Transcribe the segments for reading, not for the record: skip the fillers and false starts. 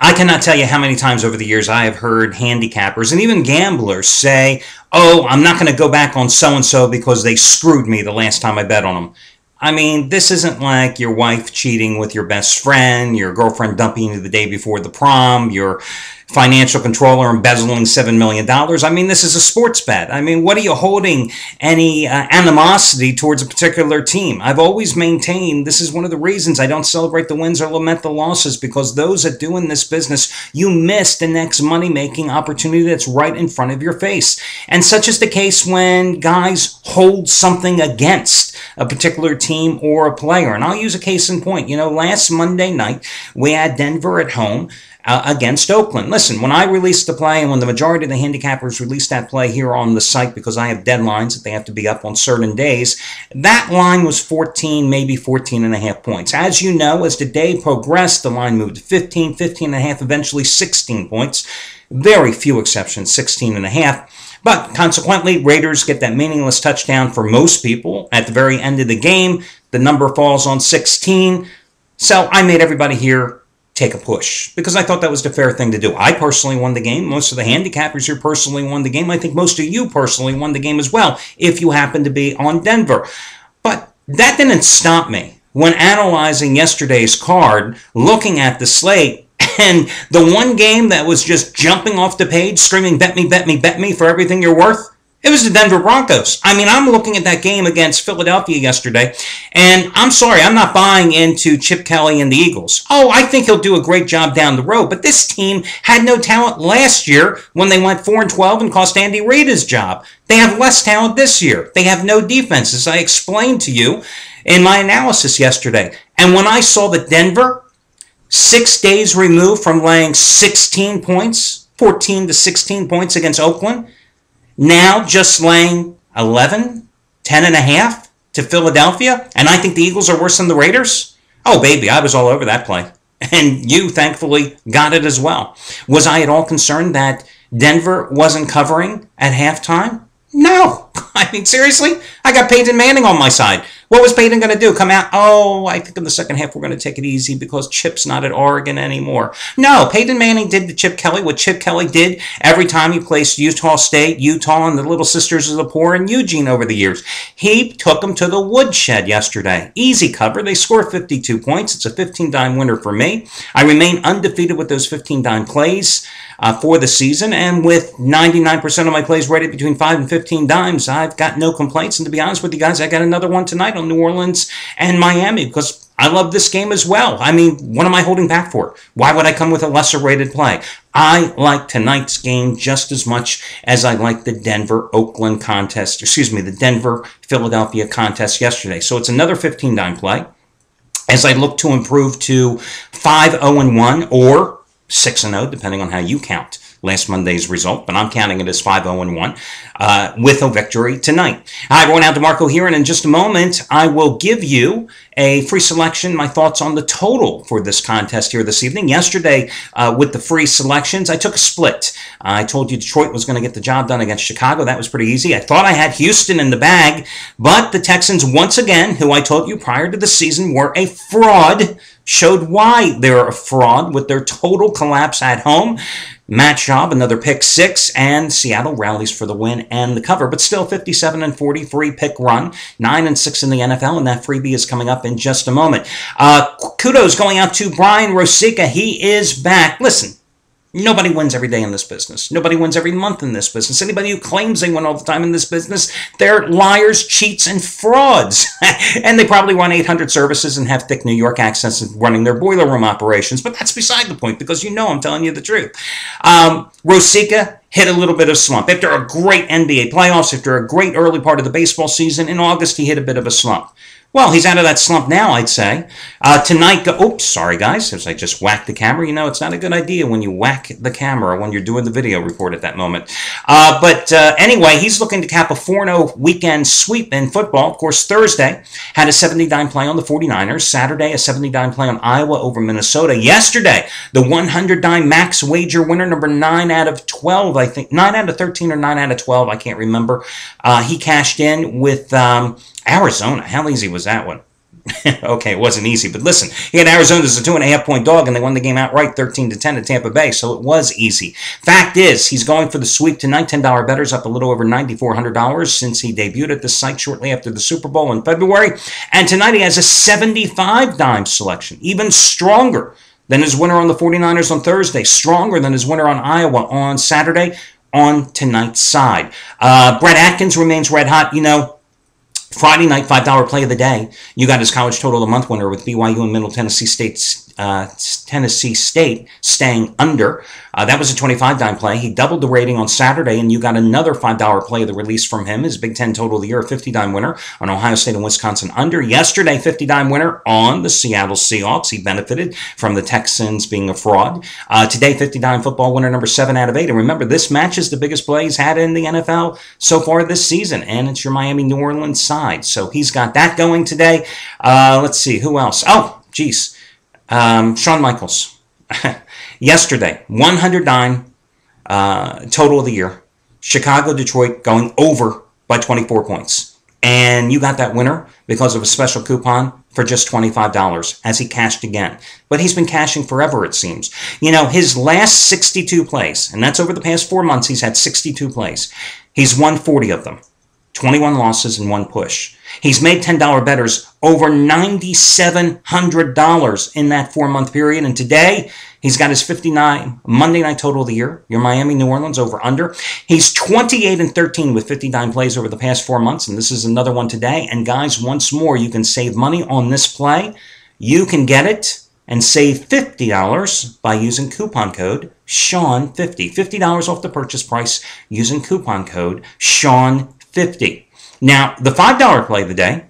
I cannot tell you how many times over the years I have heard handicappers and even gamblers say, oh, I'm not going to go back on so-and-so because they screwed me the last time I bet on them. I mean, this isn't like your wife cheating with your best friend, your girlfriend dumping you the day before the prom, your financial controller embezzling $7 million. I mean, this is a sports bet. I mean, what are you holding any animosity towards a particular team? I've always maintained this is one of the reasons I don't celebrate the wins or lament the losses, because those that do in this business, you miss the next money-making opportunity that's right in front of your face. And such is the case when guys hold something against a particular team or a player. And I'll use a case in point. You know, last Monday night, we had Denver at home against Oakland. Listen, when I released the play, and when the majority of the handicappers release that play here on the site, because I have deadlines that they have to be up on certain days, that line was 14, maybe 14 and a half points. As you know, as the day progressed, the line moved to 15, 15 and a half, eventually 16 points. Very few exceptions, 16 and a half. But consequently, Raiders get that meaningless touchdown for most people at the very end of the game. The number falls on 16. So I made everybody here take a push, because I thought that was the fair thing to do. I personally won the game. Most of the handicappers here personally won the game. I think most of you personally won the game as well, if you happen to be on Denver. But that didn't stop me when analyzing yesterday's card, looking at the slate, and the one game that was just jumping off the page, screaming, bet me, bet me, bet me for everything you're worth, it was the Denver Broncos. I mean, I'm looking at that game against Philadelphia yesterday, and I'm sorry, I'm not buying into Chip Kelly and the Eagles. Oh, I think he'll do a great job down the road, but this team had no talent last year when they went 4-12 and cost Andy Reid his job. They have less talent this year. They have no defense, as I explained to you in my analysis yesterday. And when I saw that Denver, 6 days removed from laying 16 points, 14 to 16 points against Oakland, now just laying 11, 10 and a half to Philadelphia, and I think the Eagles are worse than the Raiders? Oh, baby, I was all over that play. And you, thankfully, got it as well. Was I at all concerned that Denver wasn't covering at halftime? No. I mean, seriously? I got Peyton Manning on my side. What was Peyton going to do? Come out, oh, I think in the second half we're going to take it easy because Chip's not at Oregon anymore. No, Peyton Manning did to Chip Kelly what Chip Kelly did every time he placed Utah State, Utah, and the Little Sisters of the Poor in Eugene over the years. He took them to the woodshed yesterday. Easy cover. They score 52 points. It's a 15-dime winner for me. I remain undefeated with those 15-dime plays for the season, and with 99% of my plays rated between 5 and 15 dimes, I've got no complaints. And to be honest with you guys, I got another one tonight on New Orleans and Miami, because I love this game as well. I mean, what am I holding back for? Why would I come with a lesser rated play? I like tonight's game just as much as I like the Denver-Oakland contest, the Denver-Philadelphia contest yesterday. So it's another 15-dime play as I look to improve to 5-0-1 or 6-0, depending on how you count last Monday's result, but I'm counting it as 5-0-1 with a victory tonight. Hi, everyone. Al DeMarco here, and in just a moment, I will give you a free selection, my thoughts on the total for this contest here this evening. Yesterday, with the free selections, I took a split. I told you Detroit was going to get the job done against Chicago. That was pretty easy. I thought I had Houston in the bag, but the Texans, once again, who I told you prior to the season were a fraud, showed why they're a fraud with their total collapse at home. Matt Schaub, another pick six, and Seattle rallies for the win and the cover, but still 57-40, three-pick run, 9-6 in the NFL, and that freebie is coming up in just a moment. Kudos going out to Brian Rosica. He is back. Listen, nobody wins every day in this business. Nobody wins every month in this business. Anybody who claims they win all the time in this business, they're liars, cheats, and frauds. And they probably run 800 services and have thick New York accents and running their boiler room operations. But that's beside the point, because you know I'm telling you the truth. Rosica hit a little bit of slump. After a great NBA playoffs, after a great early part of the baseball season, in August he hit a bit of a slump. Well, he's out of that slump now, I'd say. Tonight, oops, sorry guys, as I just whacked the camera. You know, it's not a good idea when you whack the camera when you're doing the video report at that moment. Anyway, he's looking to cap a 4-0 weekend sweep in football. Of course, Thursday had a 70-dime play on the 49ers. Saturday, a 70-dime play on Iowa over Minnesota. Yesterday, the 100-dime max wager winner, number 9 out of 12, I think. 9 out of 13 or 9 out of 12, I can't remember. He cashed in with Arizona. How easy was that one? Okay, it wasn't easy, but listen, he had Arizona as a 2.5-point dog, and they won the game outright 13-10 at Tampa Bay, so it was easy. Fact is, he's going for the sweep tonight. $10 bettors up a little over $9,400 since he debuted at the site shortly after the Super Bowl in February. And tonight he has a 75-dime selection, even stronger than his winner on the 49ers on Thursday, stronger than his winner on Iowa on Saturday on tonight's side. Brett Atkins remains red hot. You know, Friday night, $5 play of the day. You got his college total of the month winner with BYU and Middle Tennessee State staying under. That was a 25-dime play. He doubled the rating on Saturday, and you got another $5 play of the release from him. His Big Ten total of the year, a 50-dime winner on Ohio State and Wisconsin under. Yesterday, 50-dime winner on the Seattle Seahawks. He benefited from the Texans being a fraud. Today, 50-dime football winner number 7 out of 8. And remember, this match is the biggest play he's had in the NFL so far this season, and it's your Miami-New Orleans side. So he's got that going today. Let's see, who else? Oh, geez. Shawn Michaels. Yesterday, 100-dime total of the year. Chicago, Detroit going over by 24 points. And you got that winner because of a special coupon for just $25 as he cashed again. But he's been cashing forever, it seems. You know, his last 62 plays, and that's over the past 4 months, he's had 62 plays. He's won 40 of them. 21 losses and 1 push. He's made $10 bettors over $9,700 in that 4-month period. And today, he's got his 59 Monday night total of the year. Your Miami, New Orleans over under. He's 28-13 with 59 plays over the past 4 months. And this is another one today. And guys, once more, you can save money on this play. You can get it and save $50 by using coupon code Sean50. $50 off the purchase price using coupon code Sean50. Now, the $5 play of the day,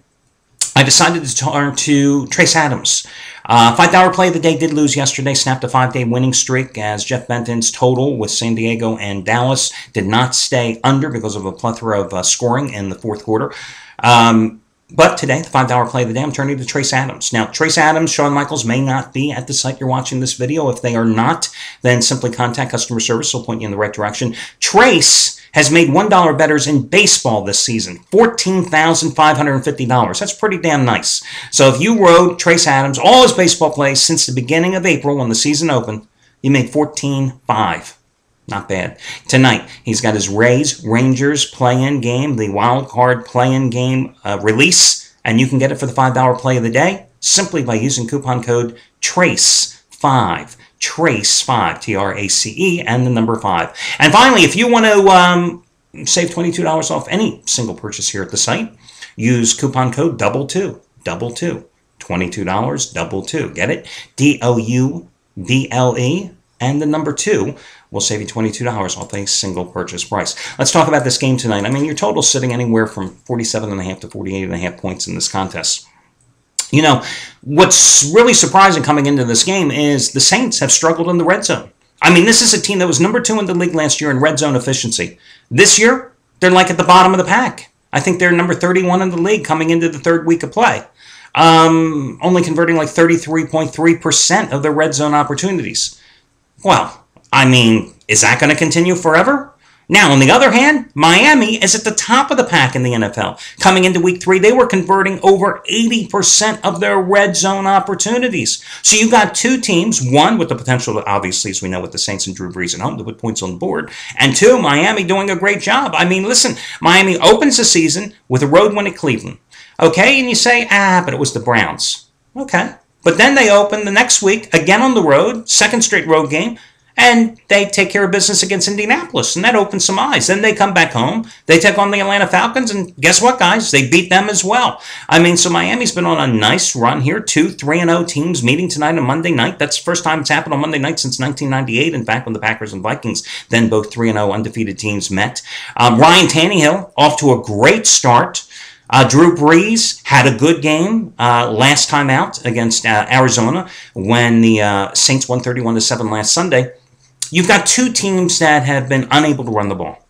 I decided to turn to Trace Adams. $5 play of the day did lose yesterday, snapped a 5-day winning streak as Jeff Benton's total with San Diego and Dallas did not stay under because of a plethora of scoring in the fourth quarter. But today, the $5 play of the day, I'm turning to Trace Adams. Now, Trace Adams, Shawn Michaels may not be at the site you're watching this video. If they are not, then simply contact customer service. They'll point you in the right direction. Trace has made $1 bettors in baseball this season, $14,550. That's pretty damn nice. So if you rode Trace Adams, all his baseball plays since the beginning of April when the season opened, you made $14,500. Not bad. Tonight, he's got his Rays-Rangers play-in game, the wild card play-in game release, and you can get it for the $5 play of the day simply by using coupon code TRACE5. TRACE5, T-R-A-C-E, and the number 5. And finally, if you want to save $22 off any single purchase here at the site, use coupon code DOUBLE2, $22, $22. Get it? D-O-U-B-L-E, and the number 2 will save you $22 off a single purchase price. Let's talk about this game tonight. I mean, your total's sitting anywhere from 47.5 to 48.5 points in this contest. You know, what's really surprising coming into this game is the Saints have struggled in the red zone. I mean, this is a team that was number 2 in the league last year in red zone efficiency. This year, they're like at the bottom of the pack. I think they're number 31 in the league coming into the third week of play. Only converting like 33.3% of their red zone opportunities. Well, I mean, is that going to continue forever? Now, on the other hand, Miami is at the top of the pack in the NFL. Coming into week 3, they were converting over 80% of their red zone opportunities. So you got 2 teams, one with the potential to, obviously, as we know, with the Saints and Drew Brees at home, to put points on the board, and 2, Miami doing a great job. I mean, listen, Miami opens the season with a road win at Cleveland. Okay, and you say, but it was the Browns. Okay. But then they open the next week, again on the road, second straight road game, and they take care of business against Indianapolis, and that opens some eyes. Then they come back home, they take on the Atlanta Falcons, and guess what, guys? They beat them as well. I mean, so Miami's been on a nice run here. 2 3-0 teams meeting tonight on Monday night. That's the first time it's happened on Monday night since 1998, in fact, when the Packers and Vikings, then both 3-0 undefeated teams met. Ryan Tannehill off to a great start. Drew Brees had a good game last time out against Arizona when the Saints won 31-7 last Sunday. You've got 2 teams that have been unable to run the ball.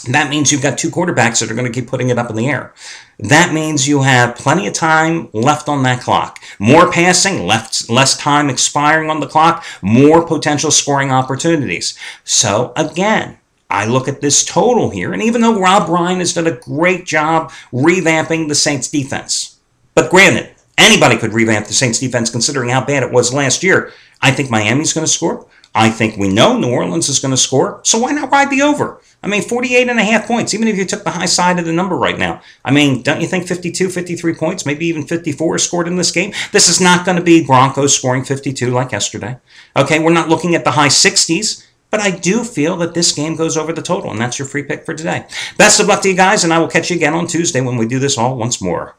That means you've got 2 quarterbacks that are going to keep putting it up in the air. That means you have plenty of time left on that clock. More passing, less time expiring on the clock, more potential scoring opportunities. So, again, I look at this total here, and even though Rob Ryan has done a great job revamping the Saints defense, but granted, Anybody could revamp the Saints defense considering how bad it was last year. I think Miami's going to score. I think we know New Orleans is going to score. So why not ride the over? I mean, 48.5 points, even if you took the high side of the number right now. I mean, don't you think 52, 53 points, maybe even 54 is scored in this game? This is not going to be Broncos scoring 52 like yesterday. Okay, we're not looking at the high 60s. But I do feel that this game goes over the total, and that's your free pick for today. Best of luck to you guys, and I will catch you again on Tuesday when we do this all once more.